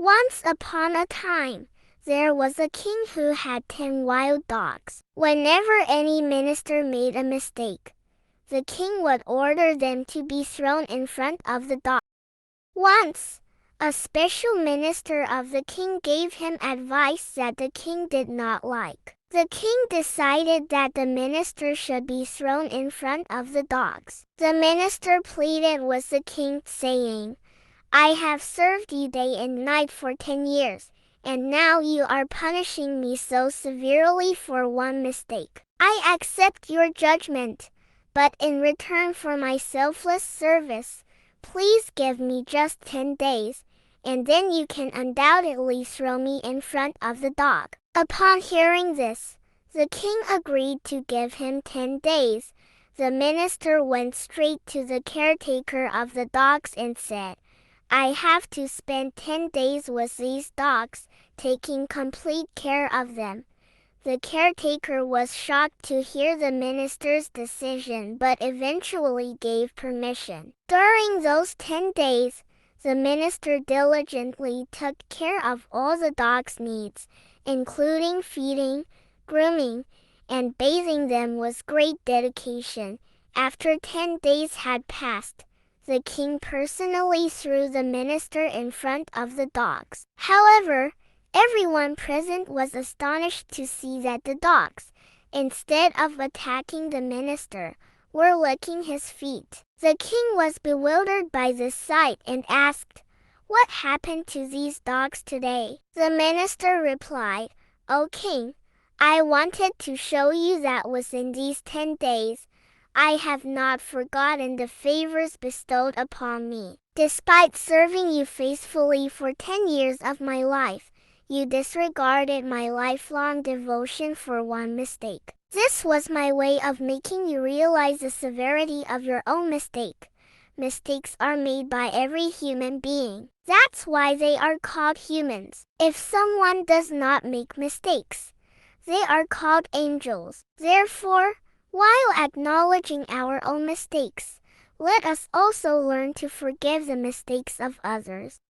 Once upon a time, there was a king who had 10 wild dogs. Whenever any minister made a mistake, the king would order them to be thrown in front of the dog. Once, a special minister of the king gave him advice that the king did not like. The king decided that the minister should be thrown in front of the dogs. The minister pleaded with the king, saying, "I have served you day and night for 10 years, and now you are punishing me so severely for one mistake. I accept your judgment, but in return for my selfless service, please give me just 10 days, and then you can undoubtedly throw me in front of the dog." Upon hearing this, the king agreed to give him 10 days. The minister went straight to the caretaker of the dogs and said, "I have to spend 10 days with these dogs, taking complete care of them." The caretaker was shocked to hear the minister's decision, but eventually gave permission. During those 10 days, the minister diligently took care of all the dogs' needs, including feeding, grooming, and bathing them with great dedication. After 10 days had passed, the king personally threw the minister in front of the dogs. However, everyone present was astonished to see that the dogs, instead of attacking the minister, were licking his feet. The king was bewildered by this sight and asked, "What happened to these dogs today?" The minister replied, "O king, I wanted to show you that within these 10 days, I have not forgotten the favors bestowed upon me. Despite serving you faithfully for 10 years of my life, you disregarded my lifelong devotion for one mistake. This was my way of making you realize the severity of your own mistake. Mistakes are made by every human being. That's why they are called humans. If someone does not make mistakes, they are called angels. Therefore, while acknowledging our own mistakes, let us also learn to forgive the mistakes of others."